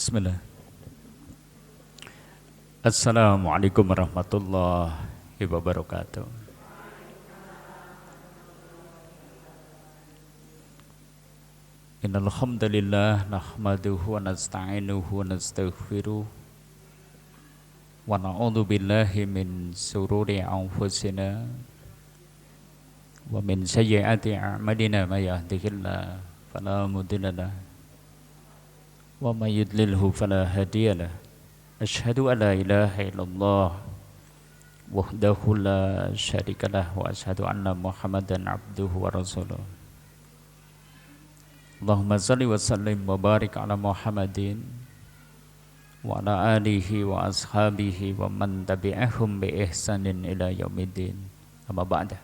Bismillah. Assalamualaikum warahmatullahi wabarakatuh. Innal hamdalillah nahmaduhu wa nasta'inuhu wa nastaghfiruh wa na'udzu billahi min shururi anfusina wa min sayyiati a'malina may yahdihillahu fala mudilla lahu wa may yudlilhu fala hadiyalah. Asyhadu an la ilaha illallah wahdahu la syarikalah wa asyhadu anna Muhammadan abduhu wa rasuluh. Allahumma salli wa sallim wa barik ala Muhammadin wa ala alihi wa ashabihi wa man tabi'ahum bi ihsanin ila yaumiddin. Amma ba'da.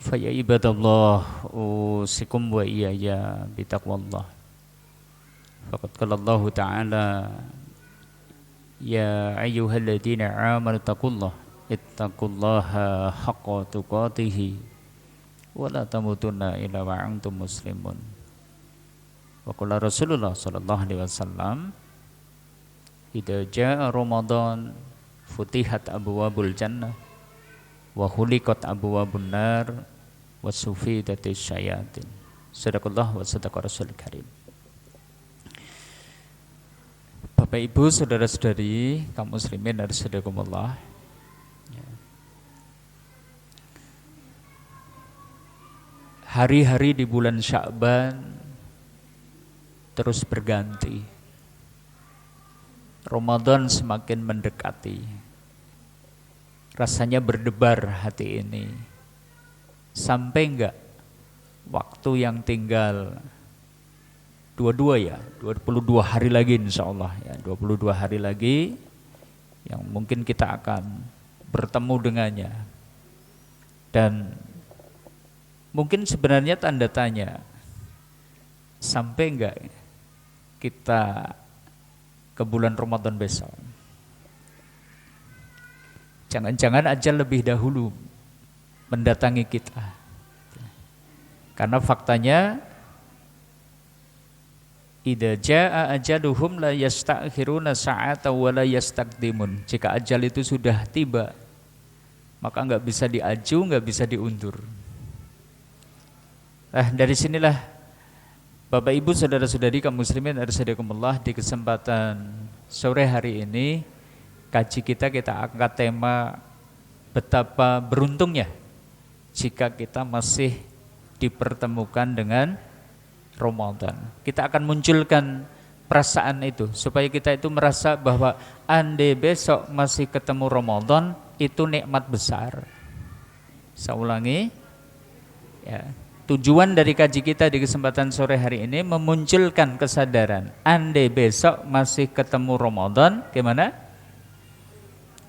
Fa ya ibadallah usikum wa iyaya bi taqwallah. Faqad qala Allah ta'ala ya ayyuhalladzina amanu ittaqullaha haqqa tuqatih wa la tamutunna illa wa antum muslimun. Wa qala Rasulullah sallallahu alaihi wasallam idza jaa Ramadan futihat abwabul jannah wa khuliqat abwabun nar wa sufidatis syayatin. Sadaqallah wa sadaqa Rasul karim. Bapak Ibu, saudara-saudari, kaum muslimin dan saudarakumullah. Hari-hari di bulan Sya'ban terus berganti. Ramadan semakin mendekati. Rasanya berdebar hati ini. Sampai enggak waktu yang tinggal 22 hari lagi insyaallah ya, 22 hari lagi yang mungkin kita akan bertemu dengannya. Dan mungkin sebenarnya tanda tanya, sampai enggak kita ke bulan Ramadan besok? Jangan-jangan ajal lebih dahulu mendatangi kita. Karena faktanya idza jaa ajaluhum la yastakhiruna sa'ata wa la yastaqdimun. Jika ajal itu sudah tiba, maka enggak bisa diaju, enggak bisa diundur. Dari sinilah Bapak Ibu, saudara-saudari kaum muslimin rahimakumullah, di kesempatan sore hari ini kaji kita angkat tema betapa beruntungnya jika kita masih dipertemukan dengan Ramadan. Kita akan munculkan perasaan itu supaya kita itu merasa bahwa andai besok masih ketemu Ramadan itu nikmat besar. Saya ulangi ya, tujuan dari kaji kita di kesempatan sore hari ini memunculkan kesadaran andai besok masih ketemu Ramadan, gimana?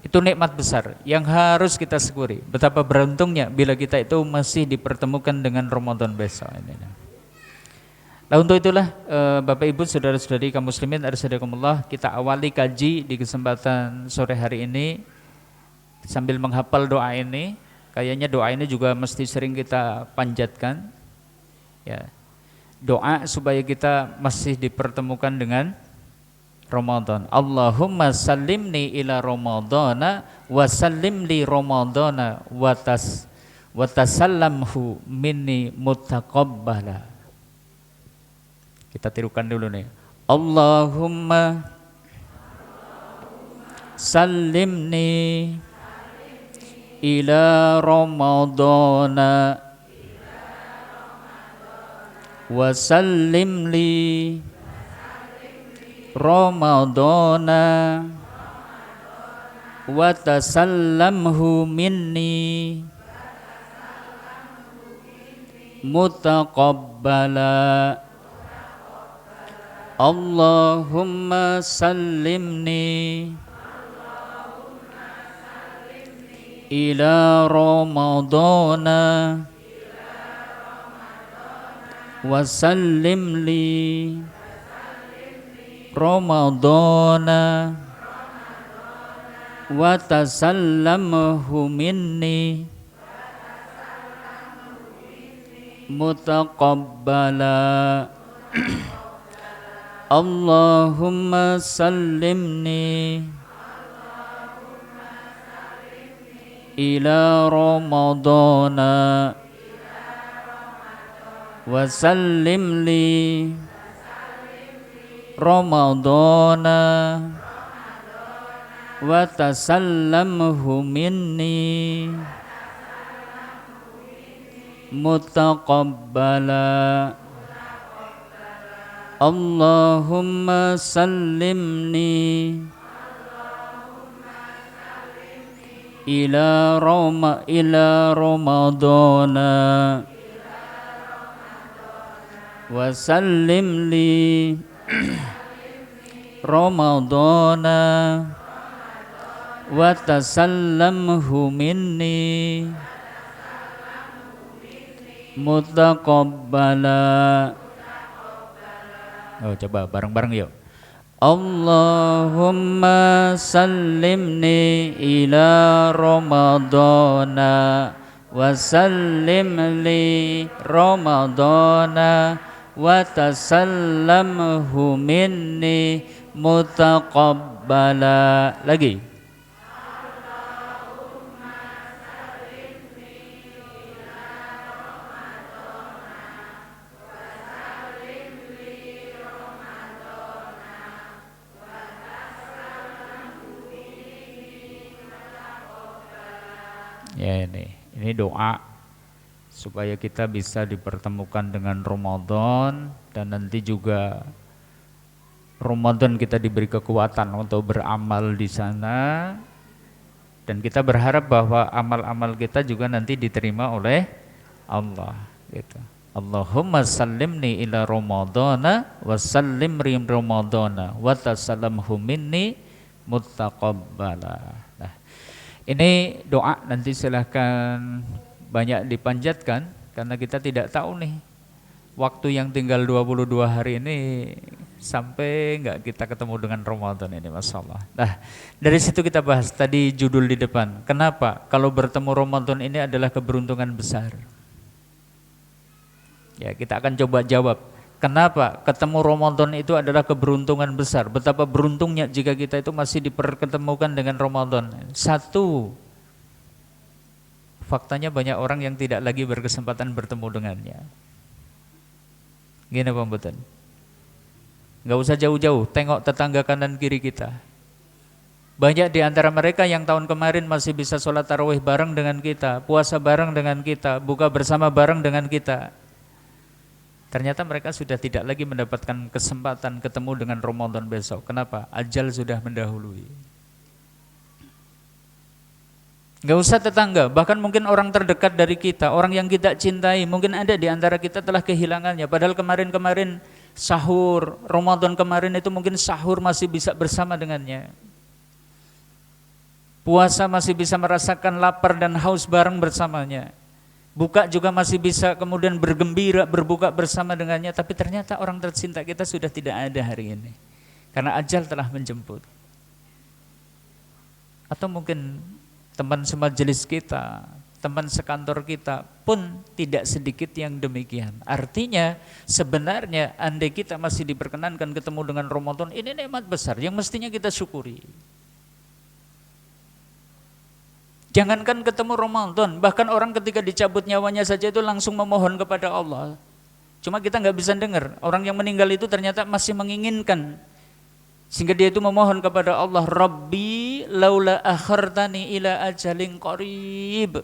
Itu nikmat besar yang harus kita syukuri. Betapa beruntungnya bila kita itu masih dipertemukan dengan Ramadan besok ini. Nah, untuk itulah Bapak Ibu, saudara-saudari kaum muslimin rahimakumullah, kita awali kaji di kesempatan sore hari ini sambil menghafal doa ini. Kayaknya doa ini juga mesti sering kita panjatkan. Ya. Doa supaya kita masih dipertemukan dengan Ramadan. Allahumma sallimni ila Ramadana wa sallim li Ramadana wa tasallamhu minni mutaqabbala. Kita tirukan dulu nih. Allahumma sallimni ila Ramadana wa sallim li Ramadana wa tasallamhu minni mutaqabbala. Allahumma sallimni ila Ramadana wa sallim li Ramadana wa tasallamhu minni mutaqabbala. Allahumma sallimni ila Ramadana wa sallim li Ramadana wa tasallamhu minni mutaqabbala. Allahumma sallimni ila Ramadana wa sallim li Ramadana wa tasallamhu minni mutaqabbala. Oh, coba bareng-bareng yuk. Allahumma sallimni ila Ramadana wa sallim li Ramadana wa tasallamhu minni mutaqabbala. Lagi. Ya, ini doa supaya kita bisa dipertemukan dengan Ramadan, dan nanti juga Ramadan kita diberi kekuatan untuk beramal di sana, dan kita berharap bahwa amal-amal kita juga nanti diterima oleh Allah gitu. Allahumma sallimni ila Ramadana wa sallim rim Ramadana wa tasallamhu minni muttaqabbala. Ini doa nanti silahkan banyak dipanjatkan, karena kita tidak tahu nih waktu yang tinggal 22 hari ini sampai enggak kita ketemu dengan Ramadan ini, Masya Allah. Nah, dari situ kita bahas tadi judul di depan, kenapa kalau bertemu Ramadan ini adalah keberuntungan besar. Ya, kita akan coba jawab kenapa ketemu Ramadan itu adalah keberuntungan besar. Betapa beruntungnya jika kita itu masih dipertemukan dengan Ramadan. Satu, faktanya banyak orang yang tidak lagi berkesempatan bertemu dengannya. Gini Pak Mboten, nggak usah jauh-jauh, tengok tetangga kanan kiri kita. Banyak di antara mereka yang tahun kemarin masih bisa sholat tarawih bareng dengan kita, puasa bareng dengan kita, buka bersama bareng dengan kita. Ternyata mereka sudah tidak lagi mendapatkan kesempatan ketemu dengan Ramadan besok. Kenapa? Ajal sudah mendahului. Gak usah tetangga, bahkan mungkin orang terdekat dari kita, orang yang kita cintai, mungkin ada di antara kita telah kehilangannya. Padahal kemarin-kemarin sahur, Ramadan kemarin itu mungkin sahur masih bisa bersama dengannya. Puasa masih bisa merasakan lapar dan haus bareng bersamanya. Buka juga masih bisa kemudian bergembira, berbuka bersama dengannya. Tapi ternyata orang tercinta kita sudah tidak ada hari ini, karena ajal telah menjemput. Atau mungkin teman semajelis kita, teman sekantor kita pun tidak sedikit yang demikian. Artinya sebenarnya andai kita masih diperkenankan ketemu dengan Ramadan, ini nikmat besar yang mestinya kita syukuri. Jangankan ketemu Ramadan, bahkan orang ketika dicabut nyawanya saja itu langsung memohon kepada Allah. Cuma kita nggak bisa dengar, orang yang meninggal itu ternyata masih menginginkan, sehingga dia itu memohon kepada Allah, Rabbi laula akhartani ila ajalin qarib.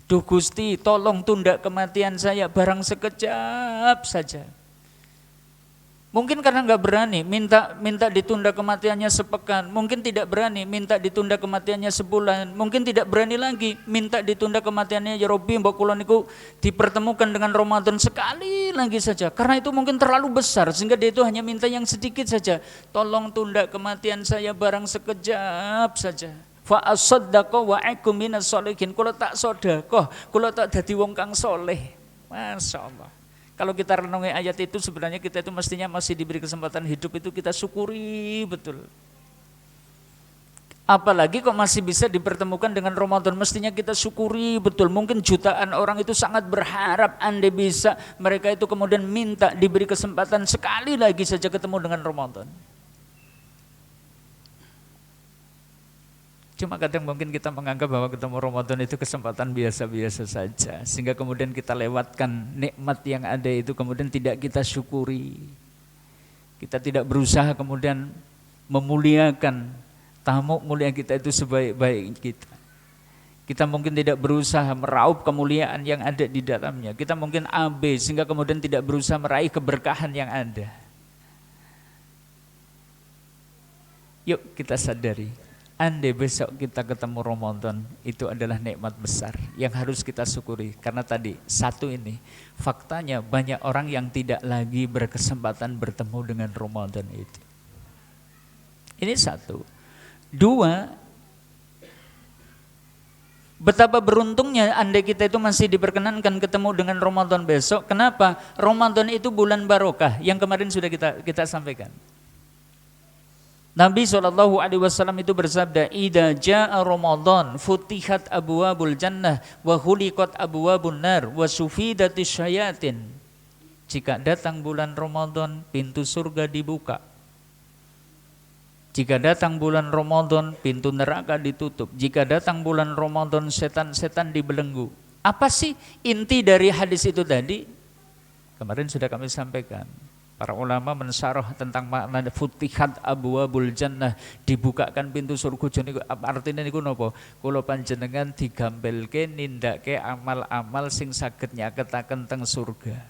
Duh Gusti, tolong tunda kematian saya barang sekejap saja. Mungkin karena nggak berani, minta ditunda kematiannya sepekan. Mungkin tidak berani, minta ditunda kematiannya sebulan. Mungkin tidak berani lagi, minta ditunda kematiannya, ya Rabbi mbok kula niku dipertemukan dengan Ramadan sekali lagi saja. Karena itu mungkin terlalu besar, sehingga dia itu hanya minta yang sedikit saja. Tolong tunda kematian saya barang sekejap saja. Fa asaddaqa wa akum minas sholihin. Kula tak sedekah, kula tak dadi wong kang saleh. Masyaallah. Kalau kita renungi ayat itu, sebenarnya kita itu mestinya masih diberi kesempatan hidup itu kita syukuri betul. Apalagi kok masih bisa dipertemukan dengan Ramadan, mestinya kita syukuri betul. Mungkin jutaan orang itu sangat berharap andai bisa mereka itu kemudian minta diberi kesempatan sekali lagi saja ketemu dengan Ramadan. Cuma kadang mungkin kita menganggap bahwa ketemu Ramadan itu kesempatan biasa-biasa saja, sehingga kemudian kita lewatkan nikmat yang ada itu, kemudian tidak kita syukuri. Kita tidak berusaha kemudian memuliakan tamu mulia kita itu sebaik-baik kita. Kita mungkin tidak berusaha meraup kemuliaan yang ada di dalamnya. Kita mungkin AB sehingga kemudian tidak berusaha meraih keberkahan yang ada. Yuk kita sadari, andai besok kita ketemu Ramadan, itu adalah nikmat besar yang harus kita syukuri. Karena tadi, satu ini, faktanya banyak orang yang tidak lagi berkesempatan bertemu dengan Ramadan itu. Ini satu. Dua, betapa beruntungnya andai kita itu masih diperkenankan ketemu dengan Ramadan besok. Kenapa? Ramadan itu bulan barokah yang kemarin sudah kita sampaikan. Nabi SAW itu bersabda, "Idza jaa Ramadan futihat abwabul jannah wa ghuliqat abwabun nar wa sufidatis syayatin." Jika datang bulan Ramadan, pintu surga dibuka. Jika datang bulan Ramadan, pintu neraka ditutup. Jika datang bulan Ramadan, setan-setan dibelenggu. Apa sih inti dari hadis itu tadi? Kemarin sudah kami sampaikan. Para ulama mensyarah tentang makna futihat abwabul jannah, dibukakan pintu surga. Jadi artinya niku napa? Kula panjenengan digambelke nindake amal-amal sing saged nyaketaken teng surga.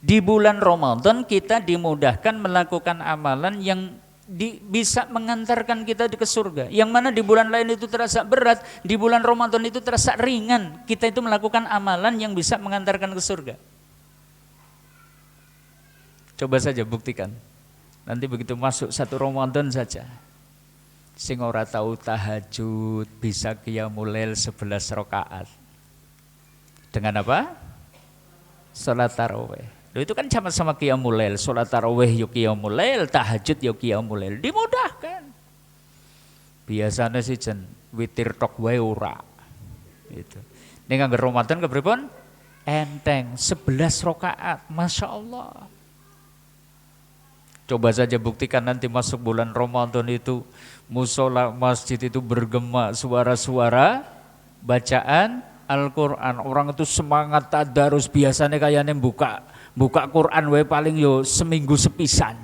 Di bulan Ramadan kita dimudahkan melakukan amalan yang bisa mengantarkan kita ke surga. Yang mana di bulan lain itu terasa berat, di bulan Ramadan itu terasa ringan. Kita itu melakukan amalan yang bisa mengantarkan ke surga. Coba saja buktikan. Nanti begitu masuk satu Ramadan saja, sing ora tahu tahajud bisa qiyamul lail 11 rakaat. Dengan apa? Salat tarawih. Loh, itu kan sama-sama qiyamul lail. Salat tarawih yo qiyamul lail, tahajud yo qiyamul lail. Dimudahkan. Biasanya sih jen witir tok wae ora. Gitu. Ning anggar Ramadan kepripun? Enteng 11 rakaat. Masya Allah. Coba saja buktikan nanti masuk bulan Ramadan itu musola masjid itu bergema suara-suara bacaan Al-Quran. Orang itu semangat tadarus, biasanya kayaknya buka Quran wae paling yo seminggu sepisan.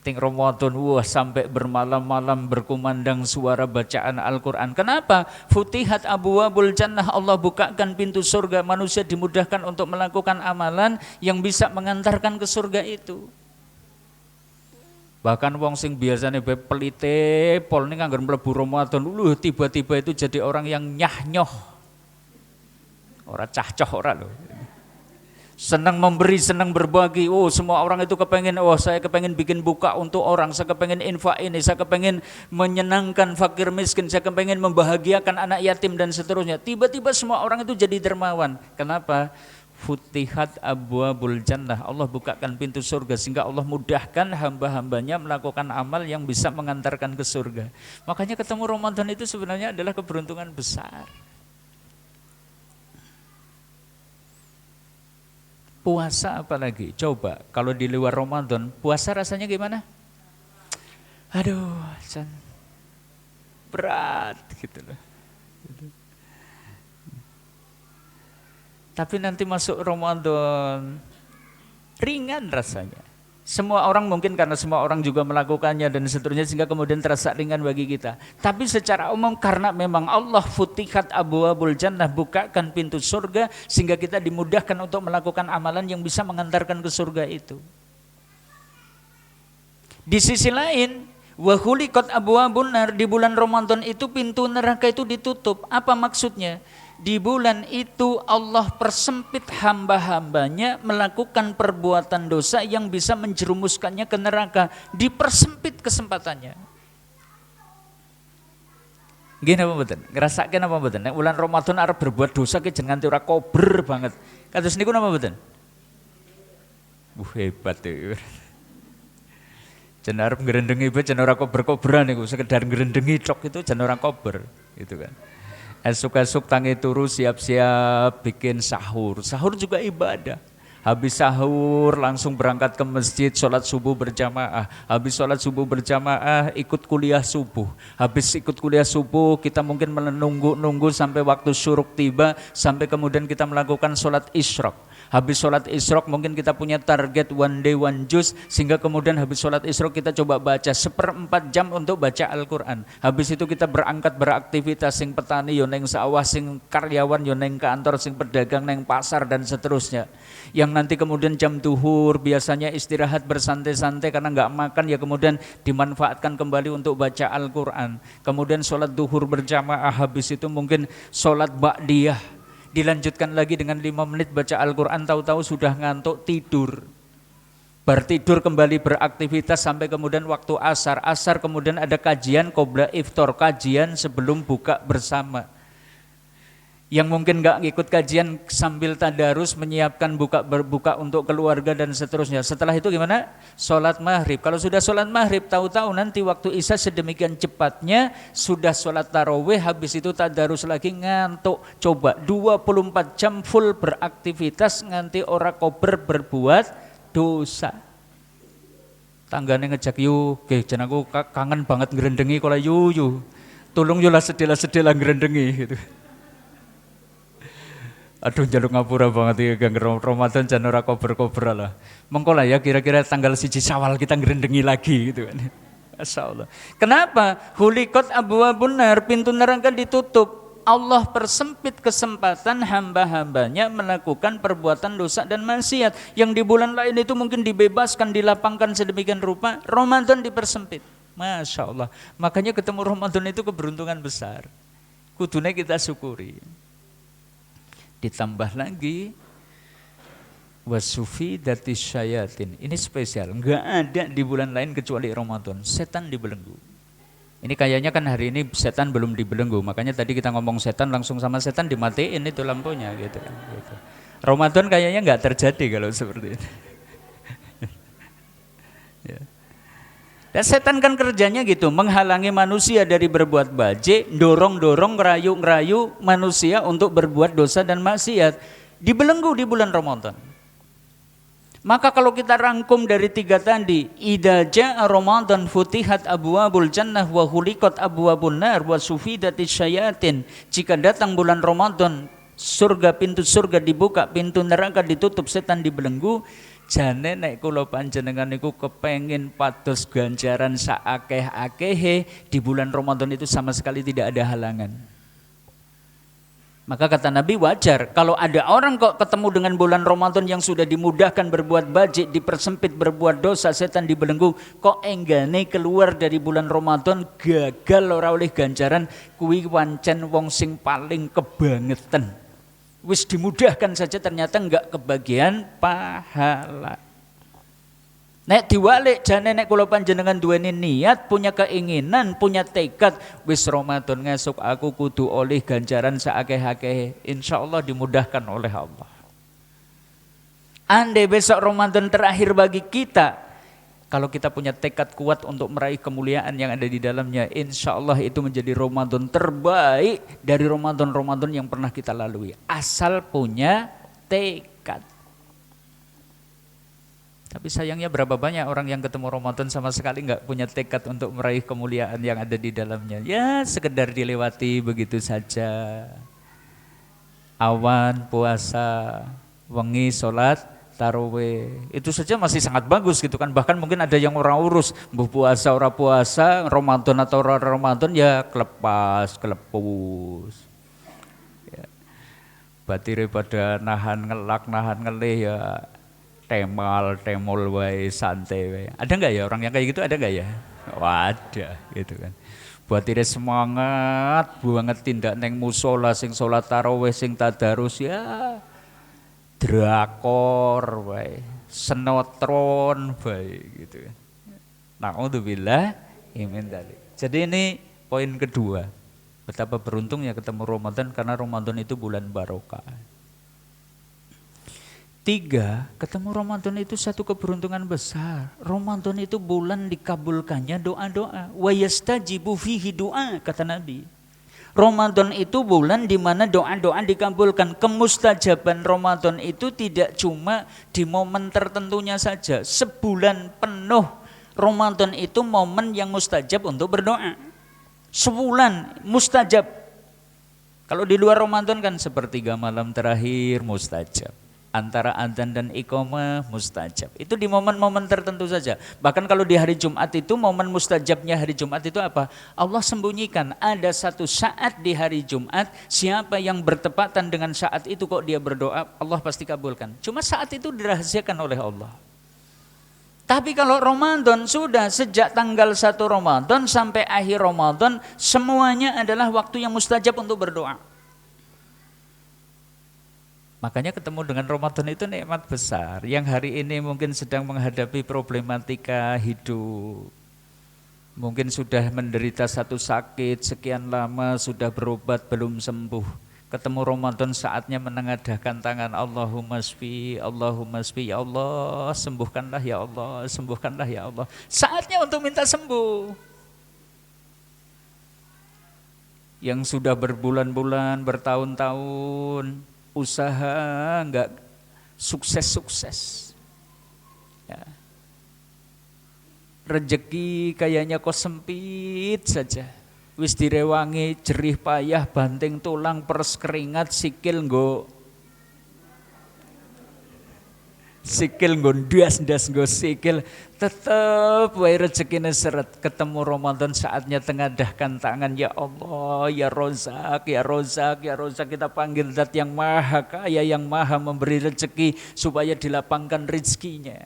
Ting Ramadan wah sampai bermalam-malam berkumandang suara bacaan Al-Quran. Kenapa? Futihat abwabul jannah, Allah bukakan pintu surga, manusia dimudahkan untuk melakukan amalan yang bisa mengantarkan ke surga itu. Bahkan wong sing biasanya pelite pol ning anggar mlebu Ramadan lho tiba-tiba itu jadi orang yang nyah-nyoh. Ora cah-coh ora lho. Senang memberi, senang berbagi. Oh, semua orang itu kepengen, oh saya kepengen bikin buka untuk orang, saya kepengen infak ini, saya kepengen menyenangkan fakir miskin, saya kepengen membahagiakan anak yatim dan seterusnya. Tiba-tiba semua orang itu jadi dermawan. Kenapa? Futihat abwabul jannah, Allah bukakan pintu surga sehingga Allah mudahkan hamba-hambanya melakukan amal yang bisa mengantarkan ke surga. Makanya ketemu Ramadan itu sebenarnya adalah keberuntungan besar. Puasa apalagi, coba kalau di luar Ramadan, puasa rasanya gimana? Aduh, berat gitu loh. Tapi nanti masuk Ramadan ringan rasanya. Semua orang mungkin karena semua orang juga melakukannya dan seterusnya sehingga kemudian terasa ringan bagi kita. Tapi secara umum karena memang Allah futihat abwabul jannah, bukakan pintu surga sehingga kita dimudahkan untuk melakukan amalan yang bisa mengantarkan ke surga itu. Di sisi lain, wa khuliqat abwabun nar, di bulan Ramadan itu pintu neraka itu ditutup. Apa maksudnya? Di bulan itu Allah persempit hamba-hambanya melakukan perbuatan dosa yang bisa menjerumuskannya ke neraka. Dipersempit kesempatannya. Gini apa betul? Ngerasakan apa betul? Nek bulan Ramadan arep berbuat dosa ke jangan ora kober banget. Kados niku napa betul? Hebat tuh. Jan arep ngrendengi bae jan ora kober-koberan niku, sekedar ngrendengi tok itu jan ora kober, gitu kan. Esuk-esuk tangi turu siap-siap bikin sahur. Sahur juga ibadah. Habis sahur langsung berangkat ke masjid, sholat subuh berjamaah. Habis sholat subuh berjamaah ikut kuliah subuh. Habis ikut kuliah subuh kita mungkin menunggu sampai waktu syuruk tiba, sampai kemudian kita melakukan sholat isyraq. Habis sholat isyraq mungkin kita punya target one day one juz, sehingga kemudian habis sholat isyraq kita coba baca 1/4 jam untuk baca Al-Quran. Habis itu kita berangkat beraktivitas, sing petani yo neng sawah, sing karyawan yo neng kantor, sing pedagang neng pasar dan seterusnya. Yang nanti kemudian jam duhur biasanya istirahat bersantai-santai karena nggak makan, ya kemudian dimanfaatkan kembali untuk baca Al-Quran. Kemudian sholat duhur berjamaah, habis itu mungkin sholat ba'diyah, dilanjutkan lagi dengan 5 menit baca Al-Quran, tahu-tahu sudah ngantuk tidur. Bertidur kembali beraktivitas sampai kemudian waktu asar. Asar kemudian ada kajian qobla iftar, kajian sebelum buka bersama. Yang mungkin gak ngikut kajian sambil tadarus menyiapkan berbuka untuk keluarga dan seterusnya. Setelah itu gimana? Sholat maghrib. Kalau sudah sholat maghrib, tahu-tahu nanti waktu isya sedemikian cepatnya sudah sholat tarawih, habis itu tadarus lagi ngantuk. Coba 24 jam full beraktivitas nganti ora kober berbuat dosa. Tanggane ngejak yu, jan aku kangen banget ngrendengi kala yu. Tolong yo lah sedih lah ngrendengi gitu. Aduh njaluk ngapura banget iki gang Ramadan jan ora kober-kober lah. Mengko lah ya kira-kira tanggal 1 Syawal kita ngrendengi lagi gitu kan. Masyaallah. Kenapa? Hulikot abwabun nar, pintu neraka ditutup. Allah persempit kesempatan hamba-hambanya melakukan perbuatan dosa dan maksiat. Yang di bulan lain itu mungkin dibebaskan, dilapangkan sedemikian rupa, Ramadan dipersempit. Masya Allah. Makanya ketemu Ramadan itu keberuntungan besar. Kudune kita syukuri. Ditambah lagi wasufi datis syayatin. Ini spesial, enggak ada di bulan lain kecuali Ramadan. Setan dibelenggu. Ini kayaknya kan hari ini setan belum dibelenggu, makanya tadi kita ngomong setan langsung sama setan dimatiin itu lampunya gitu. Ramadan kayaknya enggak terjadi kalau seperti ini. Ya. Dan setan kan kerjanya gitu, menghalangi manusia dari berbuat baik, dorong-dorong, ngerayu-ngerayu manusia untuk berbuat dosa dan maksiat. Dibelenggu di bulan Ramadan. Maka kalau kita rangkum dari 3 tadi, idza jaa Ramadan futihat abwabul jannah wa huliqat abwabun nar wa sufidatis syayatin. Jika datang bulan Ramadan, surga, pintu surga dibuka, pintu neraka ditutup, setan dibelenggu. Jane nek kula panjenengan niku kepengin pados ganjaran saakeh-akehe, di bulan Ramadan itu sama sekali tidak ada halangan. Maka kata Nabi, wajar kalau ada orang kok ketemu dengan bulan Ramadan yang sudah dimudahkan berbuat baik, dipersempit berbuat dosa, setan dibelenggu, kok enggane keluar dari bulan Ramadan gagal ora oleh ganjaran, kuwi wancen wong sing paling kebangetan. Wis dimudahkan saja ternyata enggak kebagian pahala. Nek diwalik jane nek kula panjenengan duweni niat, punya keinginan, punya tekad, wis Ramadan ngesuk aku kudu oleh ganjaran saakeh-akeh, insyaallah dimudahkan oleh Allah. Andai besok Ramadan terakhir bagi kita, kalau kita punya tekad kuat untuk meraih kemuliaan yang ada di dalamnya, insya Allah itu menjadi Ramadan terbaik dari Ramadan-Ramadan yang pernah kita lalui. Asal punya tekad. Tapi sayangnya berapa banyak orang yang ketemu Ramadan sama sekali nggak punya tekad untuk meraih kemuliaan yang ada di dalamnya. Ya sekedar dilewati begitu saja. Awan, puasa, wengi, sholat tarawih, itu saja masih sangat bagus gitu kan. Bahkan mungkin ada yang orang urus mbuh puasa ora puasa, Ramadan atau ora Ramadan, ya kelepus ya. Batire pada nahan ngelak, nahan ngelih, ya temol wae, santai wae. Ada enggak ya orang yang kayak gitu, ada enggak ya? Wadah gitu kan. Batire semangat banget tindak neng musola, sing salat tarawih, sing tadarus, ya drakor baik, senotron baik gitu. Naudzubillah min dzalik. Jadi ini poin kedua. Betapa beruntungnya ketemu Ramadan karena Ramadan itu bulan barokah. Tiga, ketemu Ramadan itu satu keberuntungan besar. Ramadan itu bulan dikabulkannya doa-doa. Wa yastajibu fihi doa, kata Nabi. Ramadan itu bulan di mana doa-doa dikabulkan. Kemustajaban Ramadan itu tidak cuma di momen tertentunya saja. Sebulan penuh Ramadan itu momen yang mustajab untuk berdoa. Sebulan mustajab. Kalau di luar Ramadan kan sepertiga malam terakhir mustajab. Antara adzan dan iqamah mustajab. Itu di momen-momen tertentu saja. Bahkan kalau di hari Jumat itu, momen mustajabnya hari Jumat itu apa? Allah sembunyikan ada satu saat di hari Jumat, siapa yang bertepatan dengan saat itu kok dia berdoa, Allah pasti kabulkan. Cuma saat itu dirahasiakan oleh Allah. Tapi kalau Ramadan sudah sejak tanggal 1 Ramadan sampai akhir Ramadan, semuanya adalah waktu yang mustajab untuk berdoa. Makanya ketemu dengan Ramadan itu nikmat besar. Yang hari ini mungkin sedang menghadapi problematika hidup. Mungkin sudah menderita satu sakit sekian lama, sudah berobat belum sembuh. Ketemu Ramadan saatnya menengadahkan tangan, Allahumma shfi, ya Allah, sembuhkanlah ya Allah, sembuhkanlah ya Allah. Saatnya untuk minta sembuh. Yang sudah berbulan-bulan, bertahun-tahun usaha enggak sukses-sukses. Ya. Rezeki kayaknya kok sempit saja. Wis direwangi jerih payah, banting tulang, peres keringat, sikil nggo ndas nggo sikil, tetep wae rezekine seret. Ketemu Ramadan saatnya tengadahkan tangan, ya Allah, ya Rozak, ya Rozak, ya Rozak, kita panggil Zat yang maha kaya, yang maha memberi rezeki supaya dilapangkan rezekinya.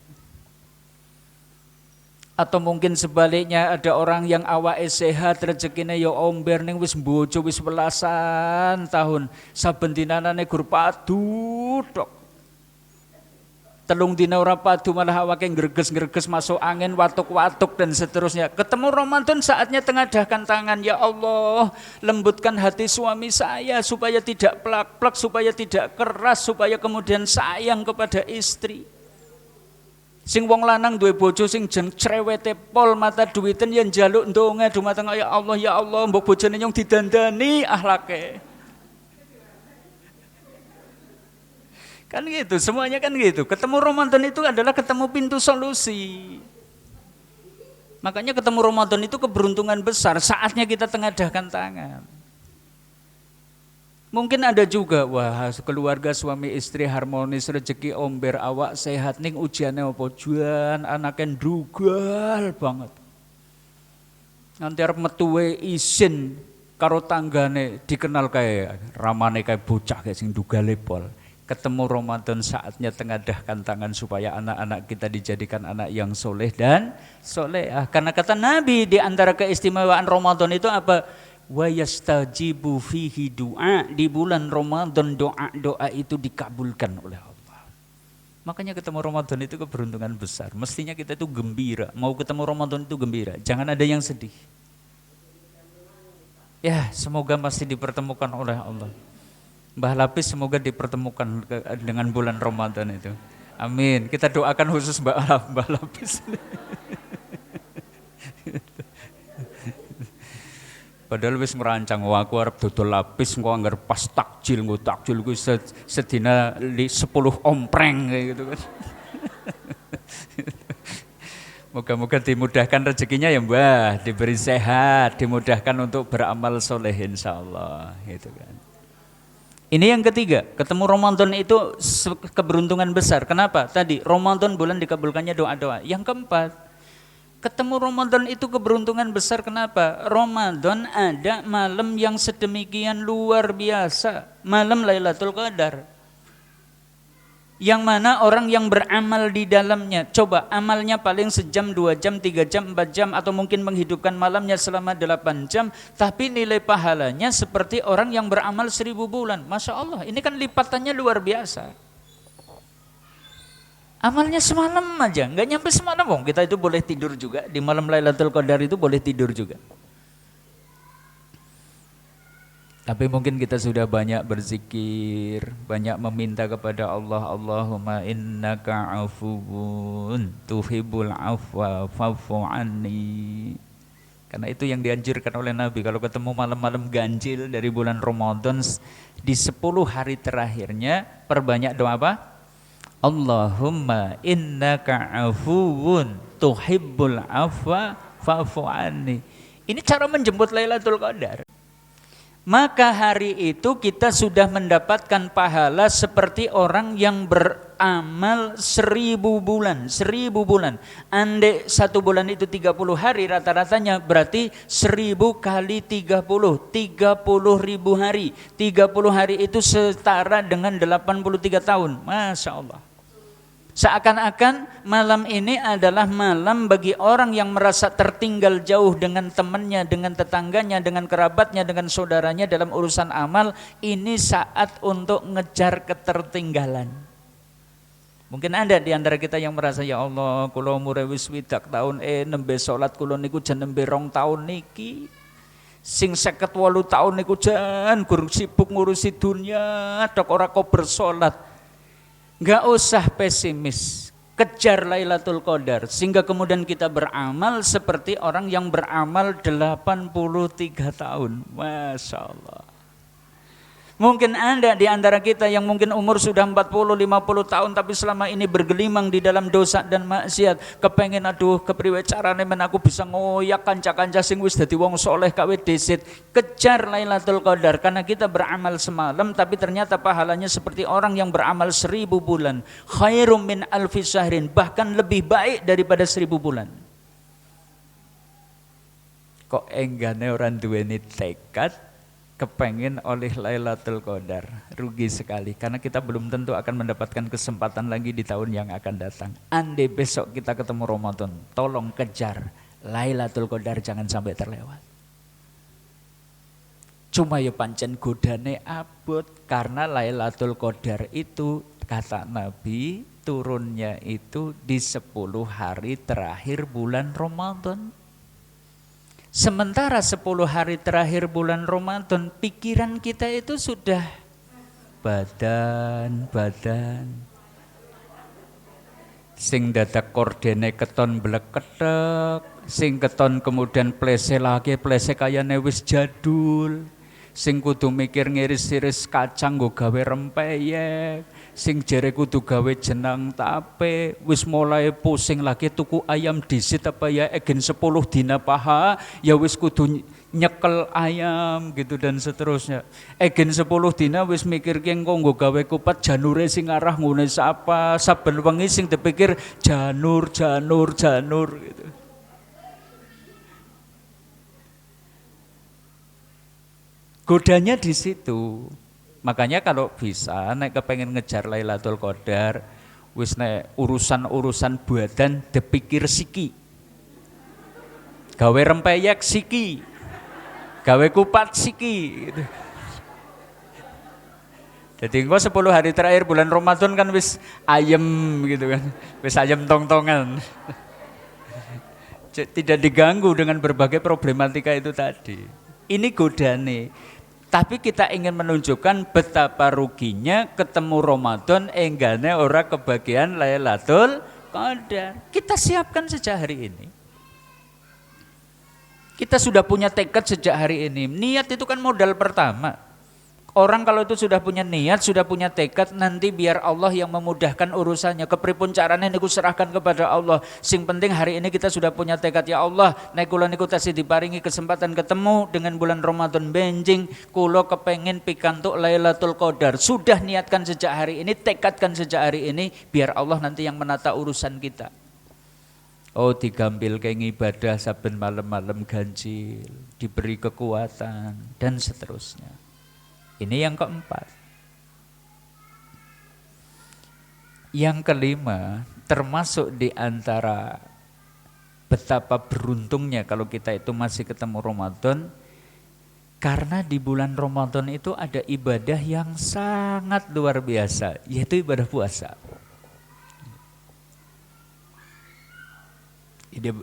Atau mungkin sebaliknya ada orang yang awake sehat, rezekine ya omber ning wis bojo wis belasan tahun, saben dinane gur padu tok. Telung dina ora padu malah awake ngreges-ngreges, masuk angin, watuk-watuk dan seterusnya. Ketemu Ramadan saatnya tengadahkan tangan, ya Allah, lembutkan hati suami saya supaya tidak plak-plak, supaya tidak keras, supaya kemudian sayang kepada istri. Sing wong lanang duwe bojo sing jeng crewete pol mata duwiten yen njaluk ndonga dumateng ya Allah, mbok bojone nyong didandani akhlake. Kan gitu, semuanya kan gitu. Ketemu Ramadan itu adalah ketemu pintu solusi. Makanya ketemu Ramadan itu keberuntungan besar, saatnya kita tengadahkan tangan. Mungkin ada juga, wah keluarga suami istri harmonis, rezeki omber, awak sehat, ning ujiane apa juan, anaknya ndugal banget. Nanti arep metuwe isin karo tanggane dikenal kayak ramane kayak bocah kayak sing ndugale pol. Ketemu Ramadan saatnya tengadahkan tangan supaya anak-anak kita dijadikan anak yang soleh dan solehah. Karena kata Nabi di antara keistimewaan Ramadan itu apa? Wa yastajibu fihi doa. Di bulan Ramadan doa-doa itu dikabulkan oleh Allah. Makanya ketemu Ramadan itu keberuntungan besar. Mestinya kita itu gembira. Mau ketemu Ramadan itu gembira. Jangan ada yang sedih. Ya, semoga masih dipertemukan oleh Allah. Mbah Lapis semoga dipertemukan dengan bulan Ramadan itu. Amin. Kita doakan khusus Mbah Lapis. Padahal wis ngerancang, wah aku arep dodol lapis, engko anggar pas takjil, nggo takjil ku sedina 10 ompreng kayak gitu kan. Moga-moga dimudahkan rezekinya ya Mbah, diberi sehat, dimudahkan untuk beramal soleh insyaallah gitu kan. Ini yang ketiga, ketemu Ramadan itu keberuntungan besar. Kenapa? Tadi Ramadan bulan dikabulkannya doa-doa. Yang keempat, ketemu Ramadan itu keberuntungan besar. Kenapa? Ramadan ada malam yang sedemikian luar biasa, malam Lailatul Qadar. Yang mana orang yang beramal di dalamnya, coba amalnya paling sejam, 2 jam, 3 jam, 4 jam, atau mungkin menghidupkan malamnya selama 8 jam, tapi nilai pahalanya seperti orang yang beramal 1000 bulan. Masya Allah, ini kan lipatannya luar biasa. Amalnya semalam aja, nggak nyampe semalam, kita itu boleh tidur juga, di malam Lailatul Qadar itu boleh tidur juga. Tapi mungkin kita sudah banyak berzikir, banyak meminta kepada Allah, Allahumma innaka afuwun tuhibbul afwa fa'fu anni. Karena itu yang dianjurkan oleh Nabi, kalau ketemu malam-malam ganjil dari bulan Ramadan, di 10 hari terakhirnya perbanyak doa apa? Allahumma innaka afuwun tuhibbul afwa fa'fu anni. Ini cara menjemput Lailatul Qadar. Maka hari itu kita sudah mendapatkan pahala seperti orang yang beramal 1000 bulan. 1000 bulan. Andai 1 bulan itu 30 hari rata-ratanya, berarti 1000 kali 30. 30.000 hari. 30 hari itu setara dengan 83 tahun. Masya Allah. Seakan-akan malam ini adalah malam bagi orang yang merasa tertinggal jauh dengan temannya, dengan tetangganya, dengan kerabatnya, dengan saudaranya dalam urusan amal. Ini saat untuk ngejar ketertinggalan. Mungkin ada di antara kita yang merasa, ya Allah, kula umure wis swidak taun nembe salat kula niku jan nembe 2 tahun niki. Sing 58 tahun niku jan gur sibuk ngurusi dunia, tok ora kok bersolat. Enggak usah pesimis, kejar Lailatul Qadar sehingga kemudian kita beramal seperti orang yang beramal 83 tahun. Masya Allah. Mungkin ada di antara kita yang mungkin umur sudah 40-50 tahun tapi selama ini bergelimang di dalam dosa dan maksiat. Kepengen aduh kepriwe carane men aku bisa ngoyak kanca-kanca sing wis dadi wong soleh kawe desit. Kejar Lailatul Qadar karena kita beramal semalam tapi ternyata pahalanya seperti orang yang beramal 1000 bulan. Khairum min alfi syahrin, bahkan lebih baik daripada 1000 bulan. Kok enggane orang duweni tekad kepengen oleh Lailatul Qadar, rugi sekali karena kita belum tentu akan mendapatkan kesempatan lagi di tahun yang akan datang. Andai besok kita ketemu Ramadan, tolong kejar Lailatul Qadar, jangan sampai terlewat. Cuma ya pancen godane abot karena Lailatul Qadar itu kata Nabi turunnya itu di 10 hari terakhir bulan Ramadan. Sementara 10 hari terakhir bulan Ramadan, pikiran kita itu sudah badan. Sing dadak kordene keton blek-ketek, sing keton kemudian plese lagi, plese kayane wis jadul. Sing kudu mikir ngiris-iris kacang nggo gawe rempeyek, sing jere kudu gawe jenang tape, wis mulai pusing lagi tuku ayam disit apa ya egen 10 dina paha, ya wis kudu nyekel ayam gitu dan seterusnya. Egen 10 dina wis mikir ki engko nggo gawe kupat janure sing arah ngene sapa, saben wengi sing dipikir janur gitu. Godanya di situ. Makanya kalau bisa nek kepengen ngejar Lailatul Qadar, wis nek urusan-urusan badan dipikir siki. Gawe rempeyek siki. Gawe kupat siki gitu. Jadi engko 10 hari terakhir bulan Ramadan kan wis ayem gitu kan. Wis ayem tong-tongan. Tidak diganggu dengan berbagai problematika itu tadi. Ini godane. Tapi kita ingin menunjukkan betapa ruginya ketemu Ramadan enggane ora kebagian Lailatul Qadar. Kita siapkan sejak hari ini. Kita sudah punya tekad sejak hari ini. Niat itu kan modal pertama. Orang kalau itu sudah punya niat, sudah punya tekad, nanti biar Allah yang memudahkan urusannya. Kepripun carane niku serahkan kepada Allah. Sing penting hari ini kita sudah punya tekad, ya Allah, nek kula niku tasih diparingi kesempatan ketemu dengan bulan Ramadan benjing, kula kepengen pikantuk Lailatul Qadar. Sudah niatkan sejak hari ini, tekadkan sejak hari ini, biar Allah nanti yang menata urusan kita. Oh, digambil kayak ibadah saben malam-malam ganjil, diberi kekuatan dan seterusnya. Ini yang keempat. Yang kelima, termasuk di antara betapa beruntungnya kalau kita itu masih ketemu Ramadan, karena di bulan Ramadan itu ada ibadah yang sangat luar biasa, yaitu ibadah puasa.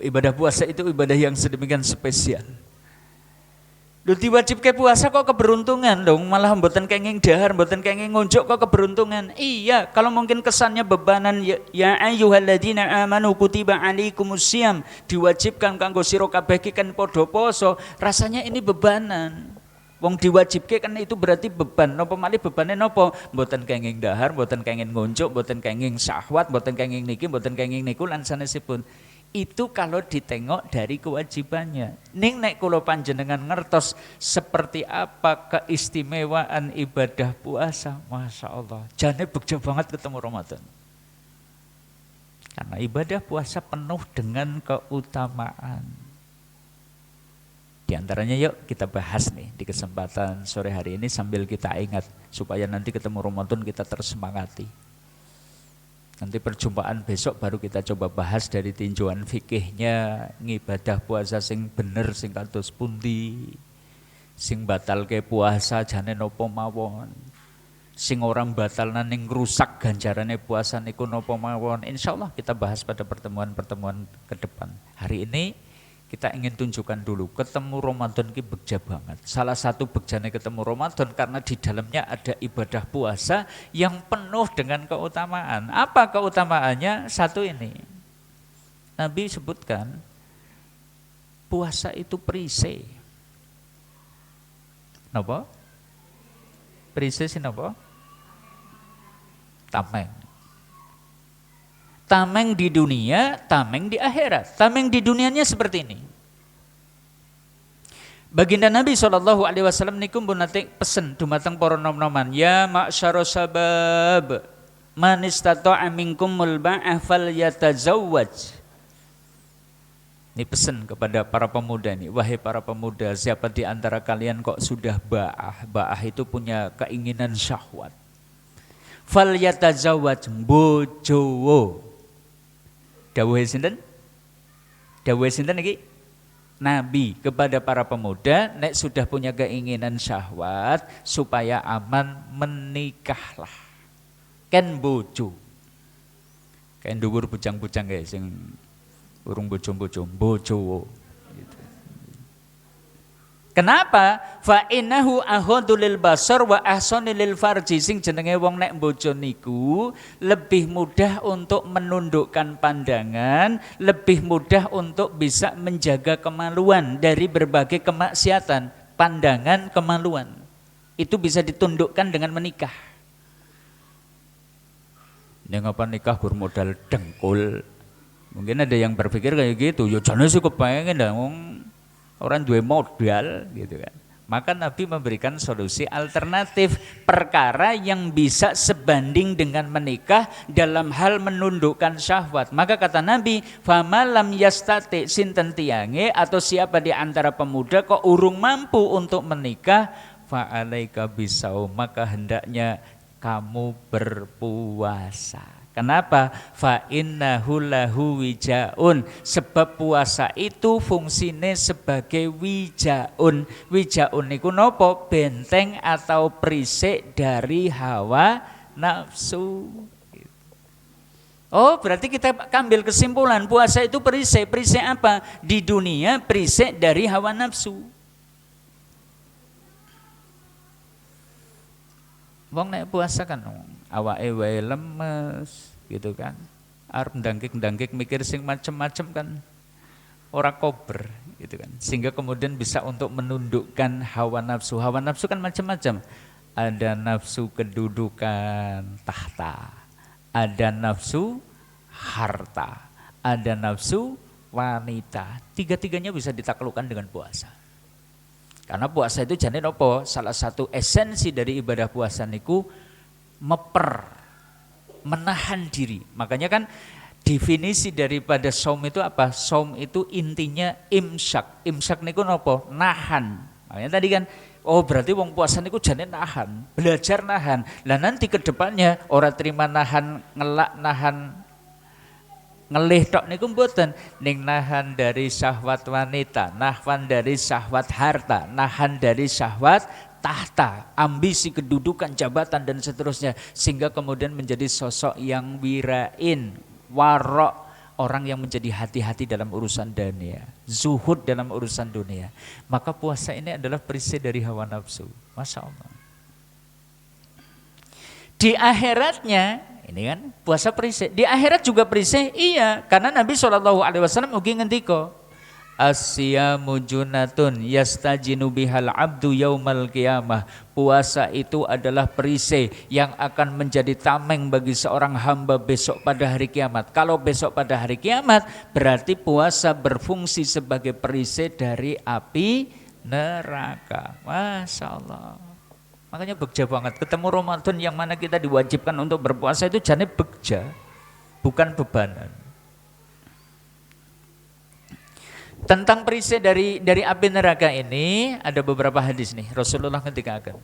Ibadah puasa itu ibadah yang sedemikian spesial. Lho diwajibke puasa kok keberuntungan dong, malah mboten kenging dahar, mboten kenging ngunjuk kok keberuntungan. Iya, kalau mungkin kesannya bebanan ya ayyuhalladzina amanu kutiba alaikumusiyam, diwajibkan kanggo sira kabeh iki kan padha poso, rasanya ini bebanan. Wong diwajibke kan itu berarti beban. Napa malih bebane napa? Mboten kenging dahar, mboten kenging ngunjuk, mboten kenging syahwat, mboten kenging niki, mboten kenging niku lan sanesipun. Itu kalau ditengok dari kewajibannya. Ning nek kula panjenengan ngertos seperti apa keistimewaan ibadah puasa, Masya Allah, jane begja banget ketemu Ramadan. Karena ibadah puasa penuh dengan keutamaan. Di antaranya yuk kita bahas nih di kesempatan sore hari ini sambil kita ingat supaya nanti ketemu Ramadan kita tersemangati. Nanti perjumpaan besok baru kita coba bahas dari tinjauan fikihnya ngibadah puasa sing bener sing kados pundi, sing batal ke puasa jane nopo mawon, sing orang batal ning rusak ganjarane puasa niku nopo mawon. Insyaallah kita bahas pada pertemuan-pertemuan ke depan. Hari ini kita ingin tunjukkan dulu ketemu Ramadan ki begja banget. Salah satu begjane ketemu Ramadan karena di dalamnya ada ibadah puasa yang penuh dengan keutamaan. Apa keutamaannya? Satu ini. Nabi sebutkan puasa itu perisai. Napa? Perisai sih napa? Tameng. Tameng di dunia, tameng di akhirat. Tameng di dunianya seperti ini. Baginda Nabi SAW niku pun nate pesen dumateng para nom-noman, ya ma'syara sabab, man istata'a minkumul ba'ah falyatazawwaj. Ini pesan kepada para pemuda nih, wahai para pemuda, siapa di antara kalian kok sudah ba'ah? Ba'ah itu punya keinginan syahwat. Falyatazawwaj bojowo. Dawuhe sinten? Dawuhe sinten iki? Nabi kepada para pemuda, nek sudah punya keinginan syahwat supaya aman menikahlah. Ken bojo. Ken dhuwur bujang-bujang kae sing urung bojo-bojo, bojowo. Gitu. Kenapa? Fa innahu aghaddu lil basar wa ahsanu lil farji. Sing jenenge wong nek bojo niku lebih mudah untuk menundukkan pandangan, lebih mudah untuk bisa menjaga kemaluan dari berbagai kemaksiatan. Pandangan, kemaluan itu bisa ditundukkan dengan menikah. Ning apa nikah bermodal dengkul. Mungkin ada yang berpikir kayak gitu, ya jane sih kepengen dah wong orang duwe modal gitu kan. Maka Nabi memberikan solusi alternatif perkara yang bisa sebanding dengan menikah dalam hal menundukkan syahwat. Maka kata Nabi, famalam yastati sinten tiange atau siapa di antara pemuda kok urung mampu untuk menikah, fa'alaika bisau, maka hendaknya kamu berpuasa. Kenapa? Fa innahu lahu wijaun. Sebab puasa itu fungsine sebagai wijaun. Wijaun niku napa? Benteng atau perisik dari hawa nafsu. Oh, berarti kita ambil kesimpulan puasa itu perisik. Perisik apa? Di dunia perisik dari hawa nafsu. Wong nek puasa kan awake wae lemes gitu kan. Arep ndangkik-ndangkik mikir sing macem-macem kan ora kober gitu kan. Sehingga kemudian bisa untuk menundukkan hawa nafsu. Hawa nafsu kan macam-macam. Ada nafsu kedudukan tahta, ada nafsu harta, ada nafsu wanita. Tiga-tiganya bisa ditaklukkan dengan puasa. Karena puasa itu jane nopo? Salah satu esensi dari ibadah puasa niku menahan diri. Makanya kan definisi daripada saum itu apa? Saum itu intinya imsak. Imsak niku nopo? Nahan. Makanya tadi kan oh berarti wong puasa niku jane nahan, belajar nahan. Lah nanti ke depannya ora terima nahan, ngelak nahan ngelih tok niku mboten, ning nahan dari syahwat wanita, nahan dari syahwat harta, nahan dari syahwat tahta, ambisi kedudukan, jabatan dan seterusnya, sehingga kemudian menjadi sosok yang wirain, warok, orang yang menjadi hati-hati dalam urusan dunia, zuhud dalam urusan dunia, maka puasa ini adalah perisai dari hawa nafsu. Masya Allah. Di akhiratnya, ini kan puasa perisai. Di akhirat juga perisai, iya. Karena Nabi SAW ugi ngendiko, Asyamu junatun yastajinu bihal abdu yaumal qiyamah. Puasa itu adalah perisai yang akan menjadi tameng bagi seorang hamba besok pada hari kiamat. Kalau besok pada hari kiamat, berarti puasa berfungsi sebagai perisai dari api neraka. Masya Allah. Makanya begja banget, ketemu Ramadan yang mana kita diwajibkan untuk berpuasa itu jane begja, bukan bebanan. Tentang perisai dari api neraka ini ada beberapa hadis nih. Rasulullah ketika akan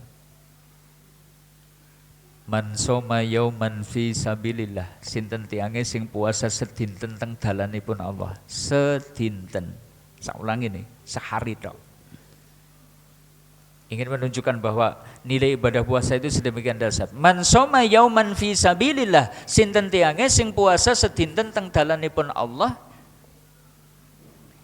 man soma yauman fi sabilillah, sinten tiange sing puasa sedinten teng dalanipun Allah, sedinten. Saya ulangi nih, sehari tok. Ingin menunjukkan bahwa nilai ibadah puasa itu sedemikian dahsyat. Man soma yauman fi sabilillah, sinten tiange sing puasa sedinten teng dalanipun Allah,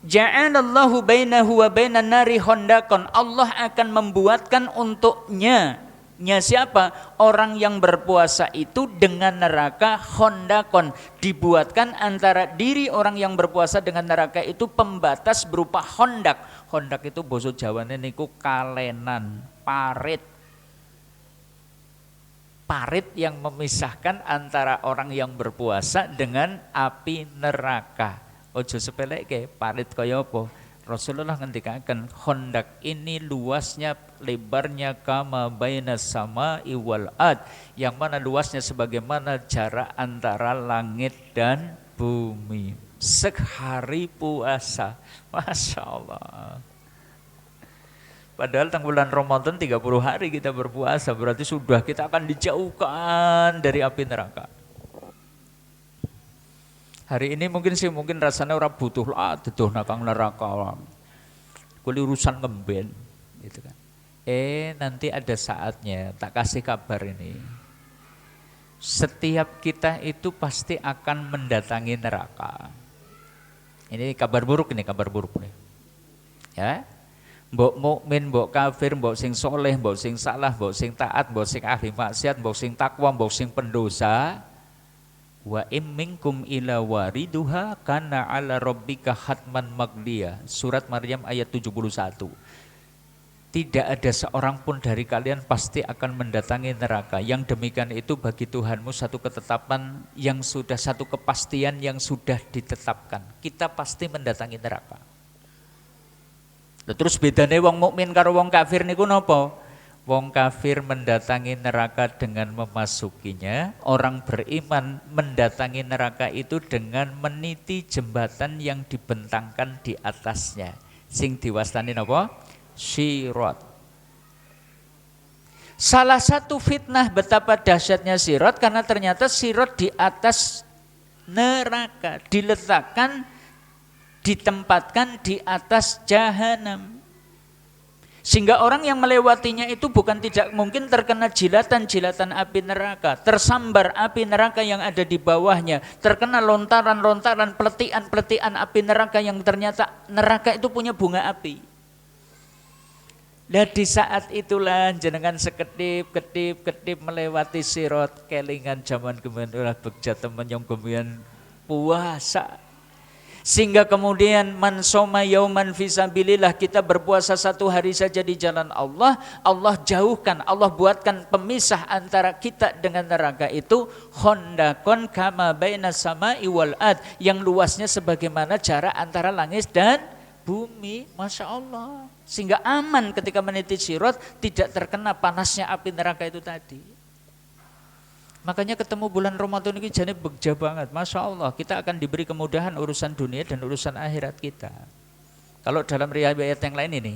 ja'alallahu bainahu wa bainan nari hondakon. Allah akan membuatkan untuknya, siapa? Orang yang berpuasa itu dengan neraka hondakon. Dibuatkan antara diri orang yang berpuasa dengan neraka itu pembatas berupa hondak. Hondak itu basa Jawane niku kalenan, parit. Parit yang memisahkan antara orang yang berpuasa dengan api neraka. Ojo sepelek ke parit kaya apa? Rasulullah ngendikaken hondak ini luasnya, lebarnya kama bainas sama'i wal ard, yang mana luasnya sebagaimana jarak antara langit dan bumi. Sehari puasa. Masya Allah. Padahal tang bulan Ramadan 30 hari kita berpuasa, berarti sudah kita akan dijauhkan dari api neraka. Hari ini mungkin rasanya orang butuh lah deduh nakang neraka. Kuli urusan ngemben gitu kan. Nanti ada saatnya, tak kasih kabar ini. Setiap kita itu pasti akan mendatangi neraka. Ini kabar buruk nih. Ya. Mbok mukmin, mbok kafir, mbok sing soleh, mbok sing salah, mbok sing taat, mbok sing ahli maksiat, mbok sing takwa, mbok sing pendosa, wa imminkum ila wariduha kana ala rabbika hatman magdiya. Surat Maryam ayat 71. Tidak ada seorang pun dari kalian pasti akan mendatangi neraka. Yang demikian itu bagi Tuhanmu satu ketetapan yang sudah, satu kepastian yang sudah ditetapkan. Kita pasti mendatangi neraka. Terus bedane wong mukmin karo wong kafir niku napa? Wong kafir mendatangi neraka dengan memasukinya, orang beriman mendatangi neraka itu dengan meniti jembatan yang dibentangkan di atasnya. Sing diwastani napa? Sirat. Salah satu fitnah betapa dahsyatnya sirat karena ternyata sirat di atas neraka, diletakkan, ditempatkan di atas jahanam. Sehingga orang yang melewatinya itu bukan tidak mungkin terkena jilatan-jilatan api neraka, tersambar api neraka yang ada di bawahnya, terkena lontaran-lontaran, peletian-peletian api neraka yang ternyata neraka itu punya bunga api. Dan di saat itulah jenengan sekedip melewati sirat, kelingan zaman kemudian ulah begja temen yang kemudian puasa. Sehingga kemudian man soma yauman fisabilillah, kita berpuasa satu hari saja di jalan Allah, Allah jauhkan, Allah buatkan pemisah antara kita dengan neraka itu hondakon kama bainas sama'i wal ard, yang luasnya sebagaimana jarak antara langit dan bumi. Masya Allah. Sehingga aman ketika meniti sirat, tidak terkena panasnya api neraka itu tadi. Makanya ketemu bulan Ramadan ini jane begja banget. Masya Allah, kita akan diberi kemudahan urusan dunia dan urusan akhirat kita. Kalau dalam riwayat yang lain ini,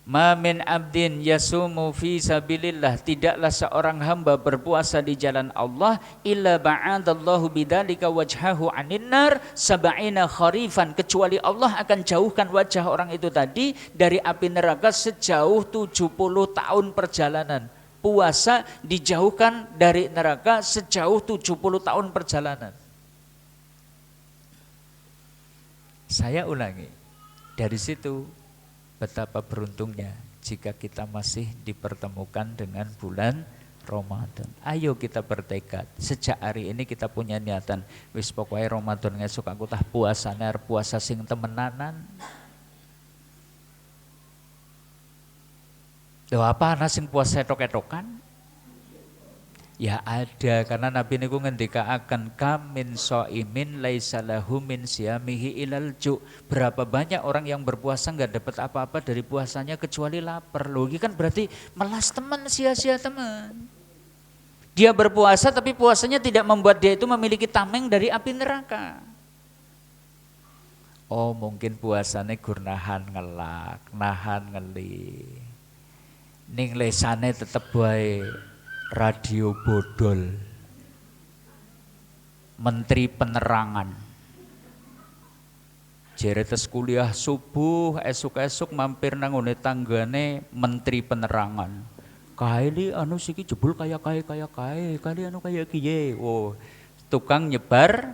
ma min abdin yasumu fi sabilillah, tidaklah seorang hamba berpuasa di jalan Allah illa ba'adallahu bidzalika wajhahu 'anin nar sab'ina kharifan, kecuali Allah akan jauhkan wajah orang itu tadi dari api neraka sejauh 70 tahun perjalanan. Puasa dijauhkan dari neraka sejauh 70 tahun perjalanan. Saya ulangi, dari situ betapa beruntungnya jika kita masih dipertemukan dengan bulan Ramadan. Ayo kita bertekad, sejak hari ini kita punya niatan, wis pokoknya Ramadan ngesuk aku tah puasane arep puasa sing temenanan. Lho apa ana sing puasa etok-etokan? Ya ada, karena Nabi niku ngendikaaken kamin shaimin laisa lahu min siyamihi ilal ju'. Berapa banyak orang yang berpuasa enggak dapat apa-apa dari puasanya kecuali lapar. Loh, ini kan berarti melas teman, sia-sia teman. Dia berpuasa tapi puasanya tidak membuat dia itu memiliki tameng dari api neraka. Oh, mungkin puasanya gur nahan ngelak, nahan ngeli. Ning lesane tetep wae radio bodol, menteri penerangan, jeretes kuliah subuh, esuk-esuk mampir nangone tanggane menteri penerangan. Kaili anu siki jebul kaya kali anu kaya kiye. Oh, tukang nyebar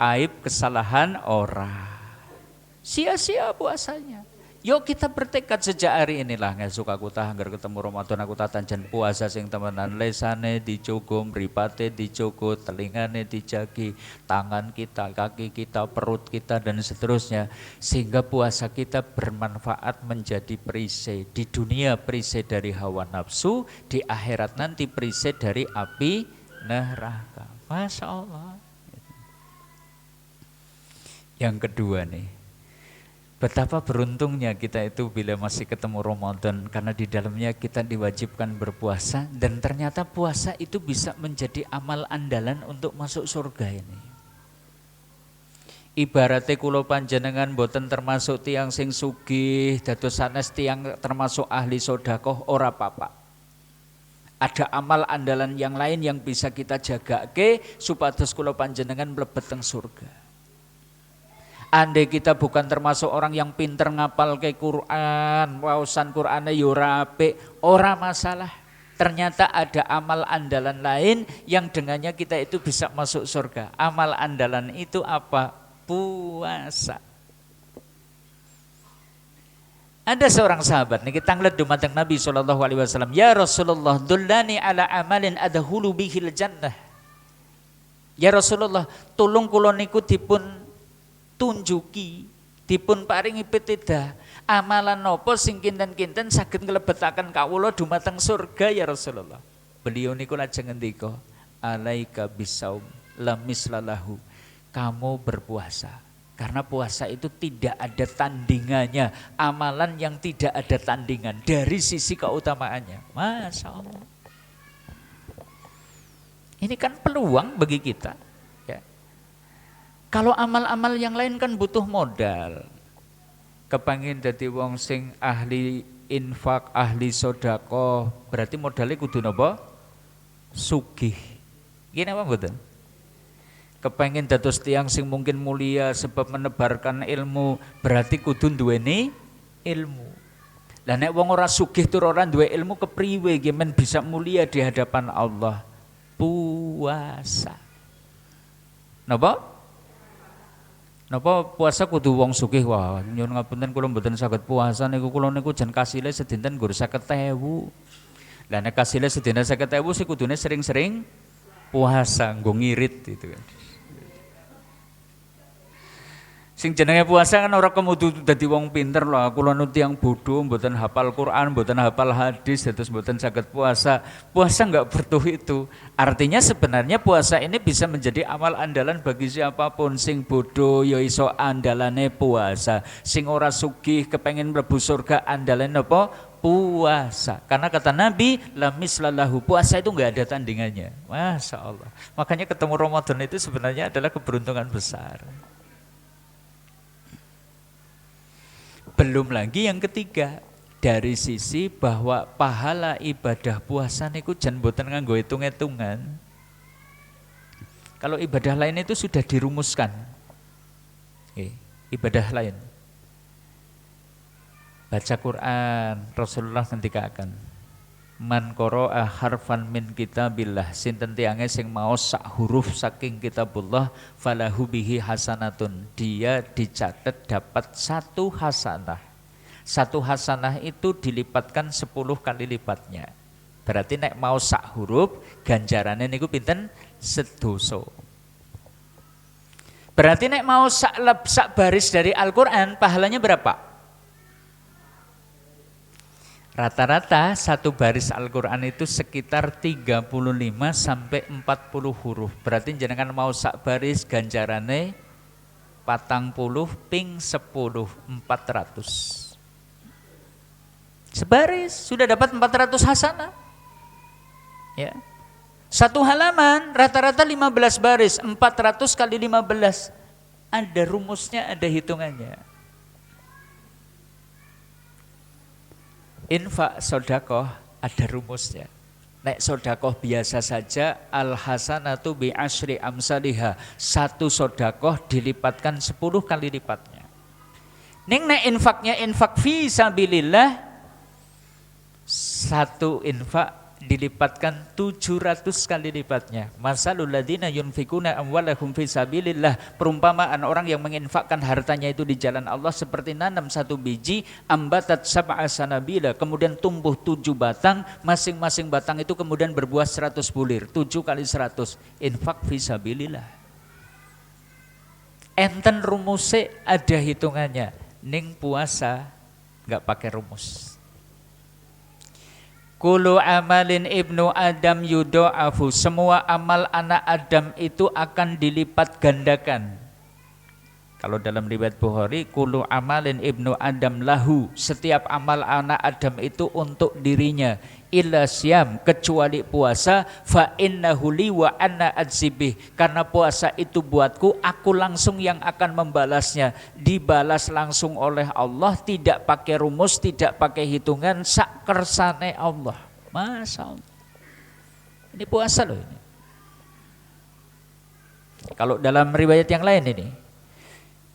aib kesalahan orang. Sia-sia puasanya. Yuk kita bertekad sejak hari inilah ngesuk aku tah anggar ketemu Ramadan aku tah tanjan puasa sing temenan, lesane dicukup, mripate dicukup, telingane dijagi, tangan kita, kaki kita, perut kita dan seterusnya, sehingga puasa kita bermanfaat menjadi perisai di dunia, perisai dari hawa nafsu, di akhirat nanti perisai dari api neraka. Masya Allah. Yang kedua nih, betapa beruntungnya kita itu bila masih ketemu Ramadan, karena di dalamnya kita diwajibkan berpuasa dan ternyata puasa itu bisa menjadi amal andalan untuk masuk surga ini. Ibaratnya kula panjenengan boten termasuk tiang sing sugih, dados sanes tiang termasuk ahli sedekah ora apa-apa. Ada amal andalan yang lain yang bisa kita jagake supados kula panjenengan mlebet teng surga. Andai kita bukan termasuk orang yang pinter ngapal ke Quran, wawasan Qurannya yura apik, ora masalah. Ternyata ada amal andalan lain yang dengannya kita itu bisa masuk surga. Amal andalan itu apa? Puasa. Ada seorang sahabat nih kita ngeliat dumateng Nabi SAW. Ya Rasulullah, dullani ala amalin adhulu bihil jannah. Ya Rasulullah, tolong kula niku dipun tunjuki, dipun paringi pitedah amalan nopo sing kinten-kinten saged nglebetaken kawula dumateng surga ya Rasulullah. Beliau niku lajeng ngendika, alaika bisaum lamis lalahu. Kamu berpuasa, karena puasa itu tidak ada tandingannya, amalan yang tidak ada tandingan dari sisi keutamaannya. Masya Allah. Ini kan peluang bagi kita. Kalau amal-amal yang lain kan butuh modal. Kepangin dadi wong sing ahli infak, ahli sedekah, berarti modalnya kudu napa? Sugih. Gini apa mboten? Kepangin dados tiang sing mungkin mulia sebab menebarkan ilmu, berarti kudu duweni ilmu. Lah nek wong ora sugih tur ora duwe ilmu kepriwe men bisa mulia di hadapan Allah? Puasa. Napa? Napa puasa kudu wong sugih? Wah, nyuwun ngapunten kula mboten saged puasa niku, kula niku jan kasile sedinten nggur 50.000. Lah nek kasile sedina 50.000 sih kudune sering-sering puasa nggo ngirit itu kan. Sing jenenge puasa kan ora kemudu dadi wong pinter lho. Kula nu tiyang bodho mboten hafal Quran, mboten hafal hadis, terus mboten saged puasa. Puasa enggak butuh itu. Artinya sebenarnya puasa ini bisa menjadi amal andalan bagi siapapun. Sing bodho ya iso andalane puasa. Sing ora sugih kepengen mlebu surga andalane apa? Puasa. Karena kata Nabi, la mislalahu, puasa itu enggak ada tandingannya. Masya Allah. Makanya ketemu Ramadan itu sebenarnya adalah keberuntungan besar. Belum lagi yang ketiga, dari sisi bahwa pahala ibadah puasa niku jan mboten nganggo hitung-hitungan. Kalau ibadah lain itu sudah dirumuskan. Ibadah lain. Baca Quran, Rasulullah ngendikaken. Man qara'a harfan min kitabillah, sinten tiange sing maos sak huruf saking kitabullah, falahu bihi hasanatun, dia dicatat dapat 1 hasanah. 1 hasanah itu dilipatkan 10 kali lipatnya. Berarti nek maos sak huruf ganjarane niku pinten? Sedoso. Berarti nek maos sak baris dari Al-Qur'an pahalanya berapa? Rata-rata 1 baris Al-Quran itu sekitar 35 sampai 40 huruf. Berarti jenengan mau sak baris ganjarane 40 ping 10, 400. Sebaris sudah dapat 400 hasanah. Ya. 1 halaman rata-rata 15 baris, 400 kali 15. Ada rumusnya, ada hitungannya. Infak sodakoh ada rumusnya. Nek sodakoh biasa saja, al hasanatu bi asyri amsaliha, 1 sodakoh dilipatkan 10 kali lipatnya. Ning nek infaknya infak fi sabilillah, 1 infak dilipatkan 700 kali lipatnya. Masalul ladzina yunfikuna amwalahum fi sabilillah, perumpamaan orang yang menginfakkan hartanya itu di jalan Allah seperti nanam 1 biji, ambatat sab'a sanabila, kemudian tumbuh 7 batang, masing-masing batang itu kemudian berbuah 100 bulir, 7 kali 100, infak fi sabilillah. Enten rumusnya, ada hitungannya. Ning puasa enggak pakai rumus. Kullu amalin ibnu Adam yudha'afu, semua amal anak Adam itu akan dilipat gandakan. Kalau dalam riwayat Bukhari, kullu amalin ibnu Adam lahu, setiap amal anak Adam itu untuk dirinya, illa syam, kecuali puasa, fa innahu li wa anna adzibih, karena puasa itu buatku, aku langsung yang akan membalasnya, dibalas langsung oleh Allah, tidak pakai rumus, tidak pakai hitungan, sak kersane Allah. Masya Allah, ini puasa loh ini. Kalau dalam riwayat yang lain ini,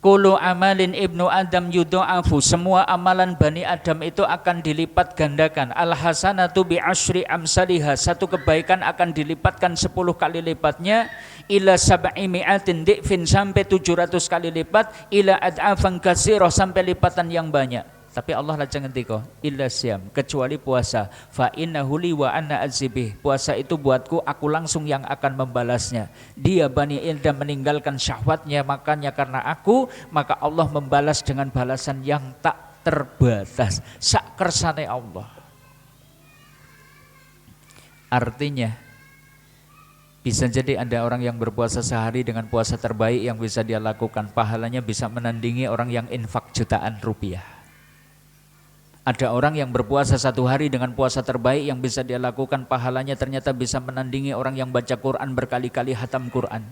kullu amalin ibnu Adam yudha'afu, semua amalan Bani Adam itu akan dilipat gandakan. Al hasanatu bi asyri amsalihha, 1 kebaikan akan dilipatkan 10 kali lipatnya, ila sab'i mi'atin di'fin, sampai 700 kali lipat, ila ad'afan katsirah, sampai lipatan yang banyak. Tapi Allah lajeng ngendika, illa syam, kecuali puasa, fa innahu li wa anna adzibih, puasa itu buatku, aku langsung yang akan membalasnya. Dia Bani Adam meninggalkan syahwatnya, makanya karena aku, maka Allah membalas dengan balasan yang tak terbatas, sak kersane Allah. Artinya bisa jadi ada orang yang berpuasa sehari dengan puasa terbaik yang bisa dia lakukan, pahalanya bisa menandingi orang yang infak jutaan rupiah. Ada orang yang berpuasa 1 hari dengan puasa terbaik yang bisa dia lakukan, pahalanya ternyata bisa menandingi orang yang baca Quran berkali-kali hatam Quran.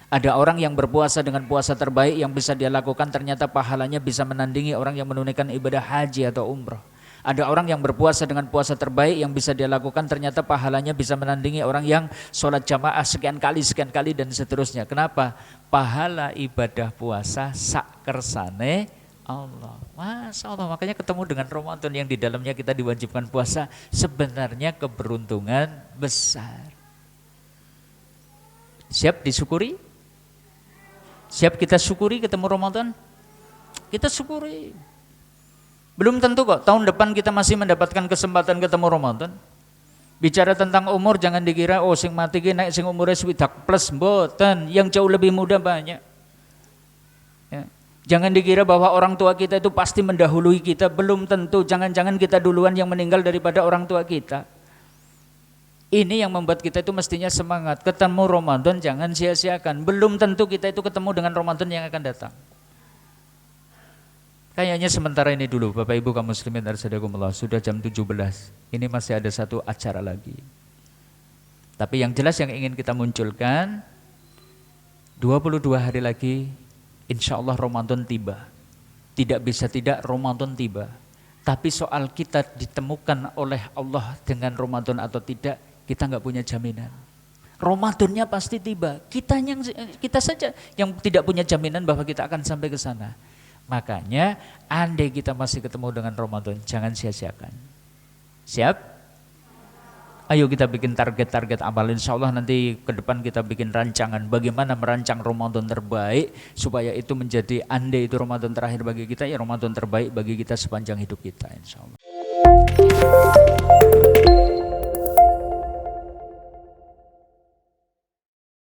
Ada orang yang berpuasa dengan puasa terbaik yang bisa dia lakukan, ternyata pahalanya bisa menandingi orang yang menunaikan ibadah haji atau umrah. Ada orang yang berpuasa dengan puasa terbaik yang bisa dia lakukan, ternyata pahalanya bisa menandingi orang yang sholat jamaah sekian kali dan seterusnya. Kenapa? Pahala ibadah puasa sak kersane Allah. Masya Allah, makanya ketemu dengan Ramadan yang di dalamnya kita diwajibkan puasa, sebenarnya keberuntungan besar. Siap disyukuri? Siap kita syukuri ketemu Ramadan? Kita syukuri. Belum tentu kok tahun depan kita masih mendapatkan kesempatan ketemu Ramadan. Bicara tentang umur jangan dikira oh sing mati ki naik sing umure swidak plus, mboten, yang jauh lebih muda banyak. Ya. Jangan dikira bahwa orang tua kita itu pasti mendahului kita, belum tentu. Jangan-jangan kita duluan yang meninggal daripada orang tua kita. Ini yang membuat kita itu mestinya semangat. Ketemu Ramadan jangan sia-siakan. Belum tentu kita itu ketemu dengan Ramadan yang akan datang. Kayaknya sementara ini dulu Bapak Ibu kaum muslimin arsyadakumullah, sudah jam 17. Ini masih ada 1 acara lagi. Tapi yang jelas yang ingin kita munculkan, 22 hari lagi insya Allah Ramadan tiba. Tidak bisa tidak Ramadan tiba. Tapi soal kita ditemukan oleh Allah dengan Ramadan atau tidak, kita nggak punya jaminan. Ramadannya pasti tiba. Kita saja yang tidak punya jaminan bahwa kita akan sampai ke sana. Makanya andai kita masih ketemu dengan Ramadan, jangan sia-siakan. Siap? Ayo kita bikin target-target amal. Insya Allah nanti ke depan kita bikin rancangan bagaimana merancang Ramadan terbaik supaya itu menjadi, andai itu Ramadan terakhir bagi kita, ya Ramadan terbaik bagi kita sepanjang hidup kita insya Allah.